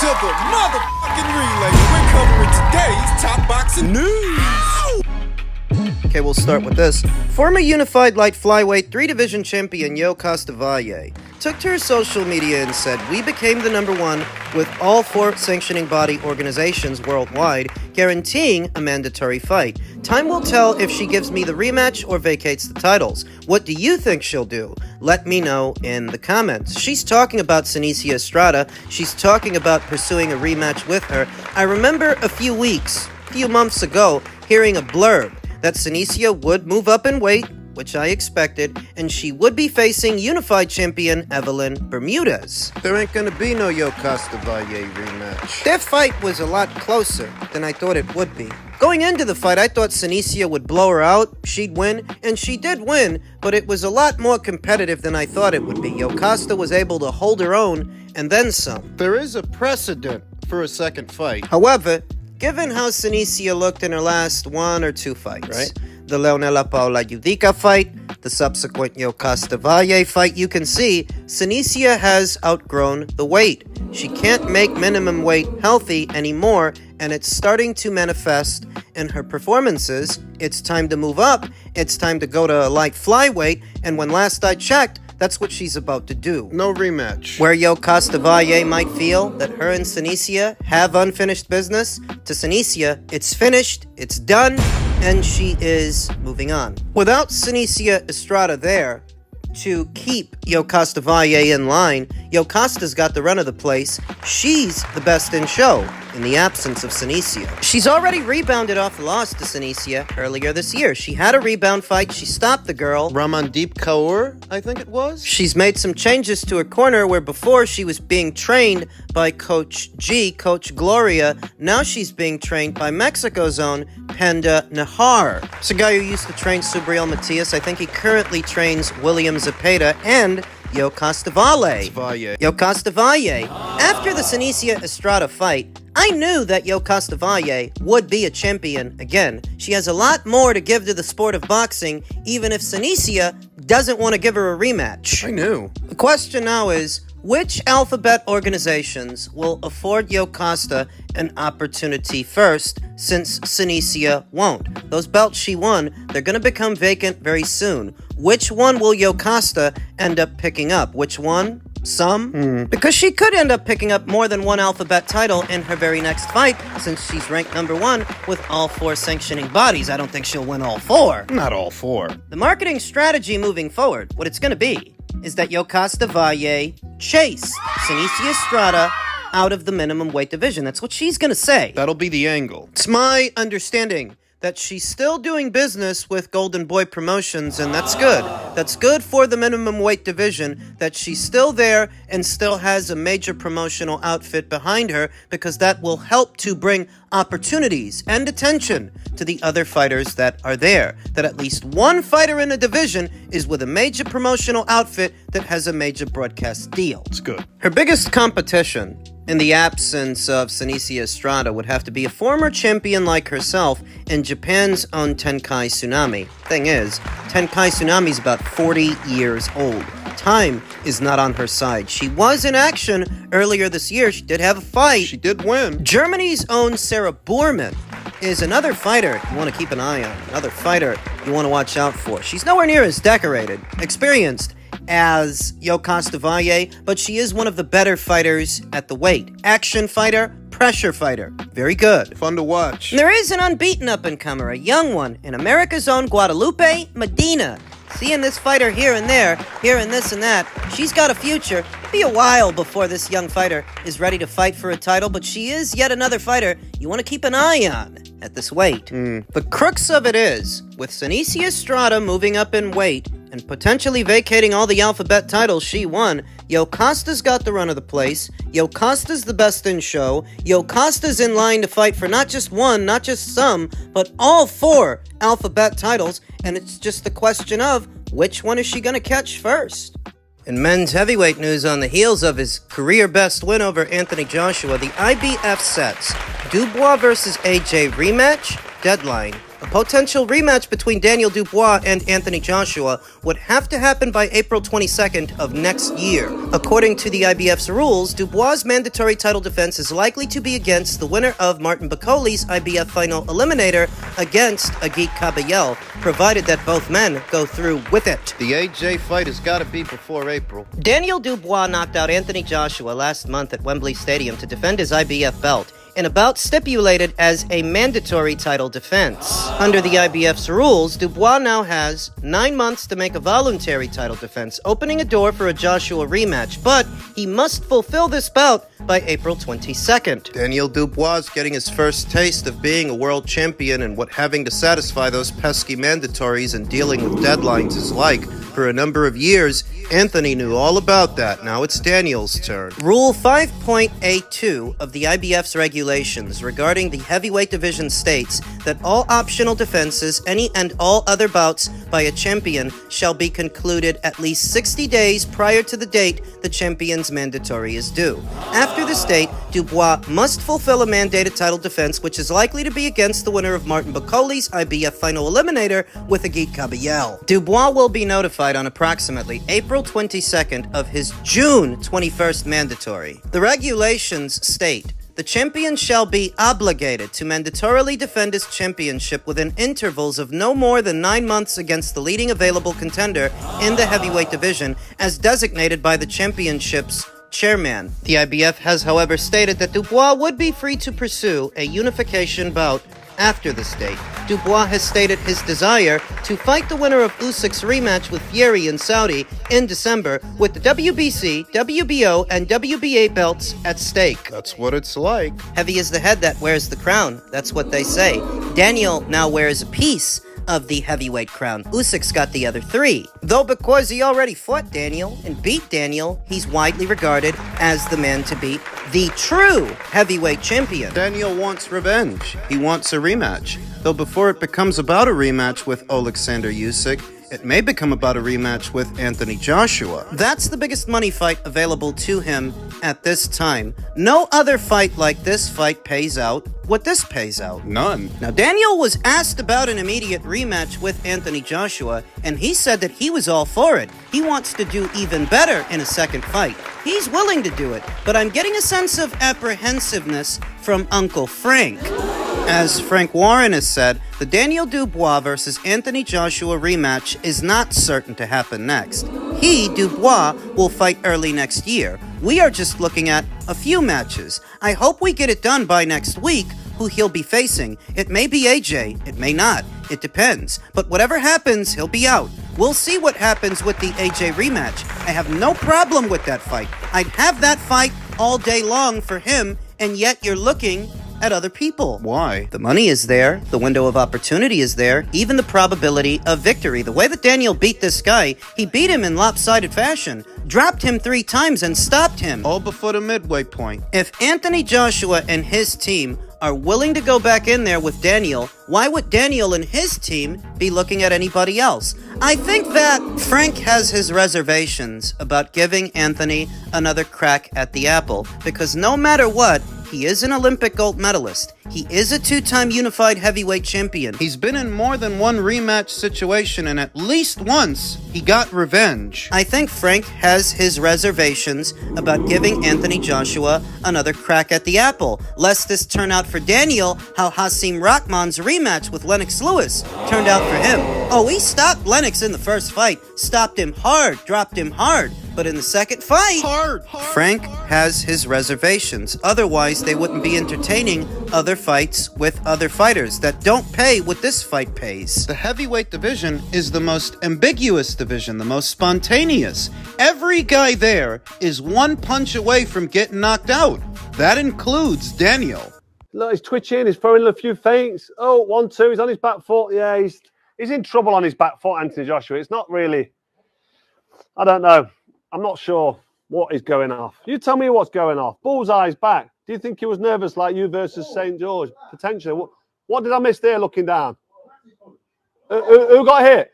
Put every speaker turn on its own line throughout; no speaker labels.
to the motherfucking relay. We're covering today's top boxing news.
Okay, we'll start with this. Former unified light flyweight 3-division champion Valle took to her social media and said, "We became the #1 with all 4 sanctioning body organizations worldwide, guaranteeing a mandatory fight. Time will tell if she gives me the rematch or vacates the titles. What do you think she'll do? Let me know in the comments." She's talking about Senicia Estrada. She's talking about pursuing a rematch with her. I remember a few months ago, hearing a blurb that Senicia would move up in weight, which I expected, and she would be facing unified champion Evelyn Bermudez. There ain't gonna be no Valle rematch. Their fight was a lot closer than I thought it would be. Going into the fight, I thought Senicia would blow her out, she'd win, and she did win, but it was a lot more competitive than I thought it would be. Yokasta was able to hold her own, and then some. There is a precedent for a second fight. However, given how Senicia looked in her last 1 or 2 fights, right? The Leonela Paula Yudica fight, the subsequent Yokasta Valle fight, you can see Senicia has outgrown the weight. She can't make minimum weight healthy anymore, and it's starting to manifest in her performances. It's time to move up. It's time to go to light flyweight, and when last I checked, that's what she's about to do. No rematch. Where Yokasta Valle might feel that her and Senicia have unfinished business, to Senicia, it's finished, it's done, and she is moving on. Without Senicia Estrada there to keep Yokasta Valle in line, Yokasta's got the run of the place. She's the best in show in the absence of Senicia. She's already rebounded off the loss to Senicia earlier this year. She had a rebound fight. She stopped the girl. Ramandeep Kaur, I think it was. She's made some changes to her corner where before she was being trained by Coach G, Coach Gloria. Now she's being trained by Mexico's own Panda Nahar. It's a guy who used to train Subriel Matias. I think he currently trains William Zepeda and Yokasta Valle. Yokasta Valle. After the Senicia Estrada fight, I knew that Yokasta Valle would be a champion again. She has a lot more to give to the sport of boxing, even if Senicia doesn't want to give her a rematch. I knew. The question now is, which alphabet organizations will afford Yokasta an opportunity first, since Senicia won't? Those belts she won, they're going to become vacant very soon. Which one will Yokasta end up picking up? Which one? Some? Because she could end up picking up more than one alphabet title in her very next fight, since she's ranked #1 with all 4 sanctioning bodies. I don't think she'll win all 4. Not all 4. The marketing strategy moving forward, what it's going to be, is that Yokasta Valle chase Senicia Estrada out of the minimum weight division. That's what she's going to say. That'll be the angle. It's my understanding that she's still doing business with Golden Boy Promotions, and that's good. That's good for the minimum weight division, that she's still there and still has a major promotional outfit behind her, because that will help to bring opportunities and attention to the other fighters that are there. That at least one fighter in a division is with a major promotional outfit that has a major broadcast deal. It's good. Her biggest competition in the absence of Senicia Estrada would have to be a former champion like herself in Japan's own Tenkai Tsunami. Thing is, Tenkai Tsunami's about 40 years old. Time is not on her side. She was in action earlier this year. She did have a fight. She did win. Germany's own Sarah Boorman is another fighter you want to keep an eye on. Another fighter you want to watch out for. She's nowhere near as decorated, experienced as Yokasta Valle, but she is one of the better fighters at the weight. Action fighter, pressure fighter. Very good. Fun to watch. And there is an unbeaten up-and-comer, a young one, in America's own Guadalupe Medina. Seeing this fighter here and there, here and this and that, she's got a future. It'll be a while before this young fighter is ready to fight for a title, but she is yet another fighter you want to keep an eye on at this weight. The crux of it is, with Senicia Estrada moving up in weight and potentially vacating all the alphabet titles she won, Yokasta's got the run of the place. Yokasta's the best in show. Yokasta's in line to fight for not just one, not just some, but all 4 alphabet titles, and it's just the question of which one is she going to catch first. In men's heavyweight news, on the heels of his career-best win over Anthony Joshua, the IBF sets Dubois versus AJ rematch, deadline A potential rematch between Daniel Dubois and Anthony Joshua would have to happen by April 22nd of next year. According to the IBF's rules, Dubois' mandatory title defense is likely to be against the winner of Martin Bakole's IBF final eliminator against Agit Kabayel, provided that both men go through with it.
The AJ fight has got to be before April.
Daniel Dubois knocked out Anthony Joshua last month at Wembley Stadium to defend his IBF belt, in a bout stipulated as a mandatory title defense. Under the IBF's rules, Dubois now has 9 months to make a voluntary title defense, opening a door for a Joshua rematch, but he must fulfill this bout by April 22nd.
Daniel Dubois is getting his first taste of being a world champion and what having to satisfy those pesky mandatories and dealing with deadlines is like. For a number of years, Anthony knew all about that. Now it's Daniel's turn.
Rule 5.A2 of the IBF's regulations regarding the heavyweight division states that all optional defenses, any and all other bouts by a champion shall be concluded at least 60 days prior to the date the champion's mandatory is due. After this date, Dubois must fulfill a mandated title defense, which is likely to be against the winner of Martin Bakole's IBF final eliminator with Agit Kabayel. Dubois will be notified on approximately April 22nd of his June 21st mandatory. The regulations state, the champion shall be obligated to mandatorily defend his championship within intervals of no more than 9 months against the leading available contender in the heavyweight division as designated by the championship's chairman. The IBF has, however, stated that Dubois would be free to pursue a unification bout after this date. Dubois has stated his desire to fight the winner of Usyk's rematch with Fury in Saudi in December with the WBC, WBO, and WBA belts at stake.
That's what it's like.
Heavy is the head that wears the crown. That's what they say. Daniel now wears a piece of the heavyweight crown. Usyk's got the other 3. Though because he already fought Daniel and beat Daniel, he's widely regarded as the man to beat, the true heavyweight champion.
Daniel wants revenge. He wants a rematch. Though before it becomes about a rematch with Alexander Usyk, it may become about a rematch with Anthony Joshua.
That's the biggest money fight available to him at this time. No other fight like this fight pays out what this pays out.
None.
Now, Daniel was asked about an immediate rematch with Anthony Joshua, and he said that he was all for it. He wants to do even better in a second fight. He's willing to do it, but I'm getting a sense of apprehensiveness from Uncle Frank. As Frank Warren has said, the Daniel Dubois versus Anthony Joshua rematch is not certain to happen next. He, Dubois, will fight early next year. We are just looking at a few matches. I hope we get it done by next week, who he'll be facing. It may be AJ, it may not. It depends. But whatever happens, he'll be out. We'll see what happens with the AJ rematch. I have no problem with that fight. I'd have that fight all day long for him, and yet you're looking at other people.
Why?
The money is there, the window of opportunity is there, even the probability of victory. The way that Daniel beat this guy, he beat him in lopsided fashion, dropped him 3 times and stopped him.
All before the midway point.
If Anthony Joshua and his team are willing to go back in there with Daniel, why would Daniel and his team be looking at anybody else? I think that Frank has his reservations about giving Anthony another crack at the apple, because no matter what, he is an Olympic gold medalist. He is a 2-time unified heavyweight champion.
He's been in more than one rematch situation, and at least once, he got revenge.
I think Frank has his reservations about giving Anthony Joshua another crack at the apple, lest this turn out for Daniel how Hasim Rahman's rematch with Lennox Lewis turned out for him. Oh, he stopped Lennox in the first fight, stopped him hard, dropped him hard. But in the second fight,
Frank has his reservations. Otherwise, they wouldn't be entertaining other fights with other fighters that don't pay what this fight pays. The heavyweight division is the most ambiguous division, the most spontaneous. Every guy there is one punch away from getting knocked out. That includes Daniel.
Look, he's twitching, he's throwing a few feints. Oh, 1-2, he's on his back foot. Yeah, he's in trouble on his back foot, Anthony Joshua. It's not really, I don't know. I'm not sure what is going off. You tell me what's going off. Bullseye's back. Do you think he was nervous like you versus St. George? Potentially. What did I miss there looking down? Who got hit?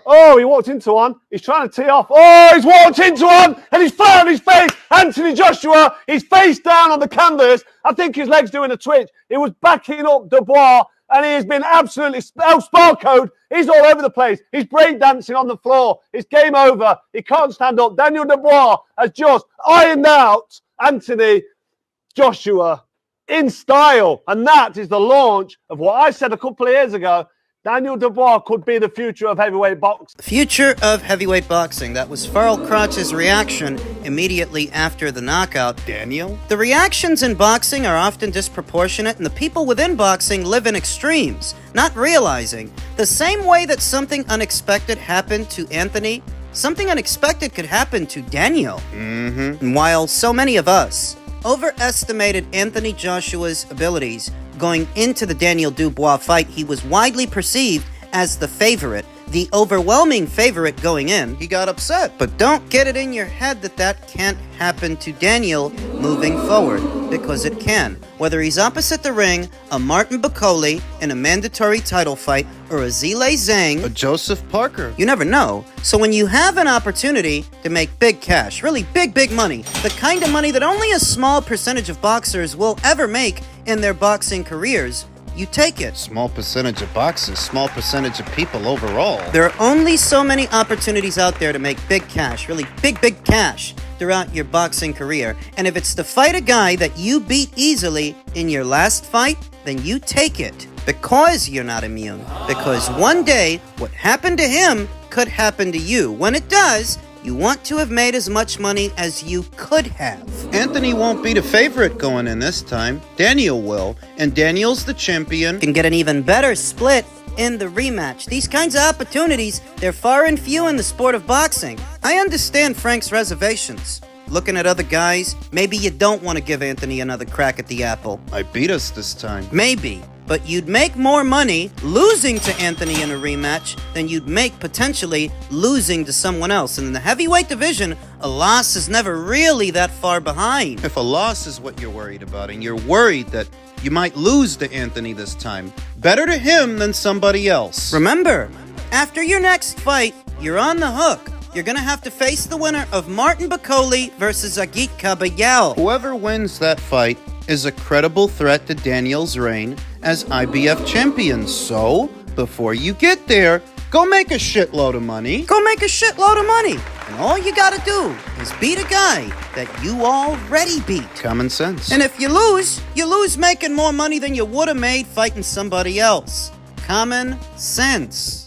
Oh, he walked into one. He's trying to tee off. Oh, he's walked into one and he's flat on his face. Anthony Joshua, he's face down on the canvas. I think his leg's doing a twitch. He was backing up Dubois and he has been absolutely spell code. He's all over the place. He's breakdancing on the floor. It's game over. He can't stand up. Daniel Dubois has just ironed out Anthony Joshua in style, and that is the launch of what I said a couple of years ago. Daniel Dubois could be the future of heavyweight boxing.
Future of heavyweight boxing. That was Farrell Crotch's reaction immediately after the knockout.
Daniel?
The reactions in boxing are often disproportionate, and the people within boxing live in extremes, not realizing the same way that something unexpected happened to Anthony, something unexpected could happen to Daniel. And while so many of us overestimated Anthony Joshua's abilities going into the Daniel Dubois fight, he was widely perceived as the favorite, the overwhelming favorite going in.
He got upset.
But don't get it in your head that that can't happen to Daniel moving forward, because it can. Whether he's opposite the ring, a Martin Bakole in a mandatory title fight, or a Zhang Zhang,
A Joseph Parker.
you never know. So when you have an opportunity to make big cash, really big money, the kind of money that only a small percentage of boxers will ever make in their boxing careers, you take it.
Small percentage of boxers, small percentage of people overall.
There are only so many opportunities out there to make big cash, really big cash throughout your boxing career. And if it's to fight a guy that you beat easily in your last fight, then you take it. Because you're not immune. Because one day, what happened to him could happen to you. When it does, you want to have made as much money as you could have.
Anthony won't be the favorite going in this time. Daniel will. And Daniel's the champion.
Can get an even better split in the rematch. These kinds of opportunities, they're far and few in the sport of boxing. I understand Frank's reservations. Looking at other guys, maybe you don't want to give Anthony another crack at the apple.
I beat us this time.
Maybe. But you'd make more money losing to Anthony in a rematch than you'd make potentially losing to someone else. And in the heavyweight division, a loss is never really that far behind.
If a loss is what you're worried about, and you're worried that you might lose to Anthony this time, better to him than somebody else.
Remember, after your next fight, you're on the hook. You're gonna have to face the winner of Martin Bakole versus Kabayel.
Whoever wins that fight is a credible threat to Daniel's reign as IBF champion. So, before you get there, go make a shitload of money.
Go make a shitload of money. And all you gotta do is beat a guy that you already beat.
Common sense.
And if you lose making more money than you would have made fighting somebody else. Common sense.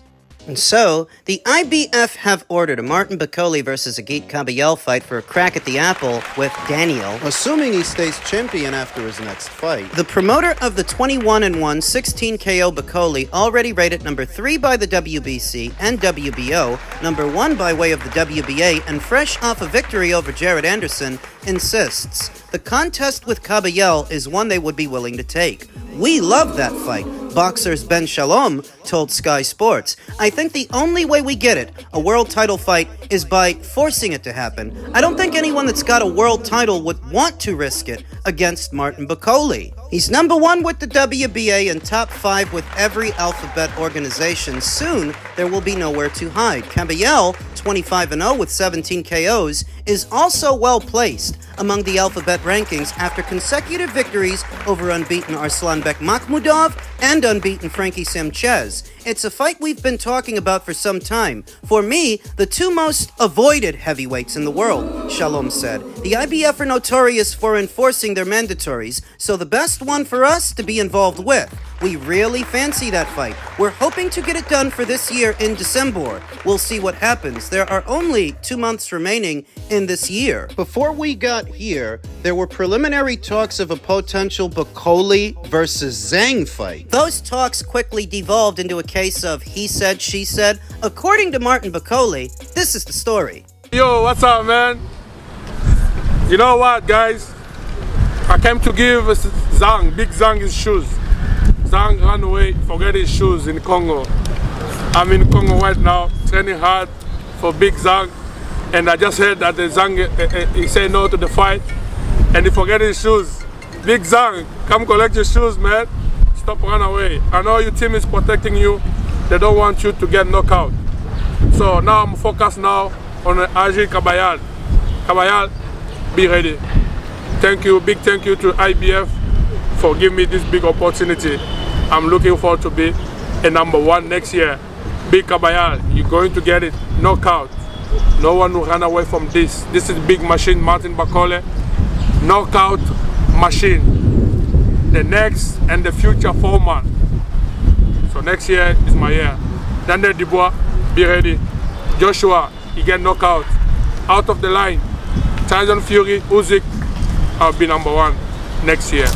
And so, the IBF have ordered a Martin Bakole versus Kabayel fight for a crack at the apple with Daniel.
Assuming he stays champion after his next fight.
The promoter of the 21-1 16 KO Bakole, already rated number 3 by the WBC and WBO, number 1 by way of the WBA, and fresh off a victory over Jared Anderson, insists the contest with Kabayel is one they would be willing to take. We love that fight, boxers Ben Shalom told Sky Sports. I think the only way we get it, a world title fight, is by forcing it to happen. I don't think anyone that's got a world title would want to risk it against Martin Bakole. He's number 1 with the WBA and top 5 with every alphabet organization. Soon, there will be nowhere to hide. Kabayel, 25-0 with 17 KOs, is also well placed among the alphabet rankings after consecutive victories over unbeaten Arslanbek Makhmudov and unbeaten Frankie Sanchez. It's a fight we've been talking about for some time. For me, the two most avoided heavyweights in the world, Shalom said. The IBF are notorious for enforcing their mandatories, so the best one for us to be involved with. We really fancy that fight. We're hoping to get it done for this year in December. We'll see what happens. There are only 2 months remaining in this year.
Before we got here, there were preliminary talks of a potential Bakole versus Zhang fight.
Those talks quickly devolved into a case of he said, she said. According to Martin Bakole, this is the story.
Yo, what's up, man? You know what, guys? I came to give Zhang, Big Zhang, his shoes. Zhang ran away, forget his shoes in Congo. I'm in Congo right now, training hard for Big Zhang. And I just heard that the Zhang, he said no to the fight. And he forget his shoes. Big Zhang, come collect your shoes, man. Stop run away. I know your team is protecting you. They don't want you to get knocked out. So now I'm focused now on Kabayel. Kabayel, be ready. Thank you, big thank you to IBF for giving me this big opportunity. I'm looking forward to be a #1 next year. Big Kabayel, you're going to get it. Knockout. No one will run away from this. This is big machine, Martin Bakole. Knockout machine. The next and the future foreman. So next year is my year. Daniel Dubois, be ready. Joshua, he get knockout. Out of the line. Tyson Fury, Usyk, I'll be #1 next year.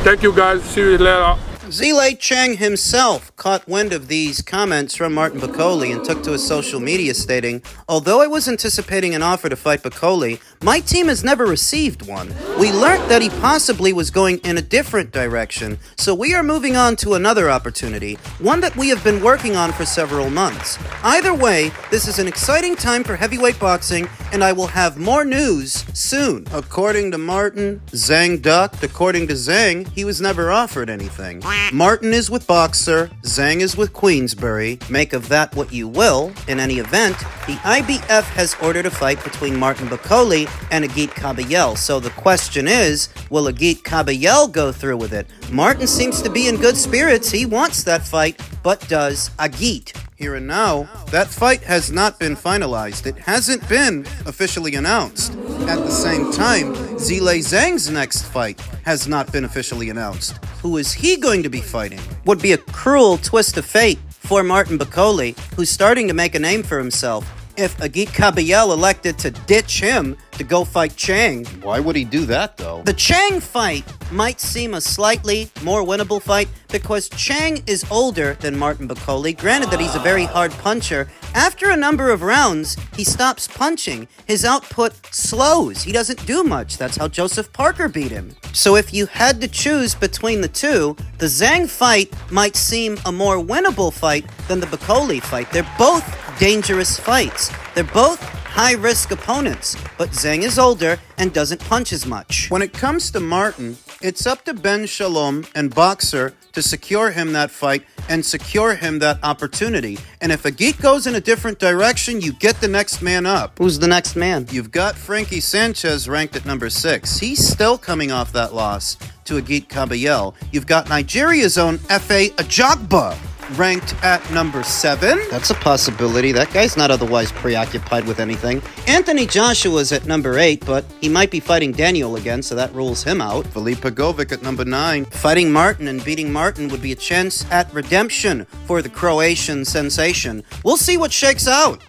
Thank you guys. See you later.
Zhang Chang himself caught wind of these comments from Martin Bakole and took to his social media stating, "Although I was anticipating an offer to fight Bakole, my team has never received one. We learnt that he possibly was going in a different direction, so we are moving on to another opportunity, one that we have been working on for several months. Either way, this is an exciting time for heavyweight boxing, and I will have more news soon." According to Martin, Zhang ducked. According to Zhang, he was never offered anything. Martin is with Boxer, Zhang is with Queensbury. Make of that what you will. In any event, the IBF has ordered a fight between Martin Bakole and Agit Kabayel. So the question is, will Agit Kabayel go through with it? Martin seems to be in good spirits. He wants that fight, but does Agit? Here and now, that fight has not been finalized. It hasn't been officially announced. At the same time, Zhang's next fight has not been officially announced. Who is he going to be fighting? Would be a cruel twist of fate for Martin Bakole, who's starting to make a name for himself, if Agit Kabayel elected to ditch him to go fight Chang.
Why would he do that, though?
The Chang fight might seem a slightly more winnable fight because Chang is older than Martin Bakole. Granted that he's a very hard puncher. After a number of rounds, he stops punching. His output slows. He doesn't do much. That's how Joseph Parker beat him. So if you had to choose between the two, the Zhang fight might seem a more winnable fight than the Bakole fight. They're both dangerous fights. They're both high-risk opponents, but Zhang is older and doesn't punch as much. When it comes to Martin, it's up to Ben Shalom and Boxer to secure him that fight and secure him that opportunity. And if Agit goes in a different direction, you get the next man up.
Who's the next man?
You've got Frankie Sanchez ranked at #6. He's still coming off that loss to Agit Kabayel. You've got Nigeria's own F.A. Ajagba ranked at #7.
That's a possibility. That guy's not otherwise preoccupied with anything.
Anthony Joshua's at #8, but he might be fighting Daniel again, so that rules him out. Felipe Govic at #9. Fighting Martin and beating Martin would be a chance at redemption for the Croatian sensation. We'll see what shakes out.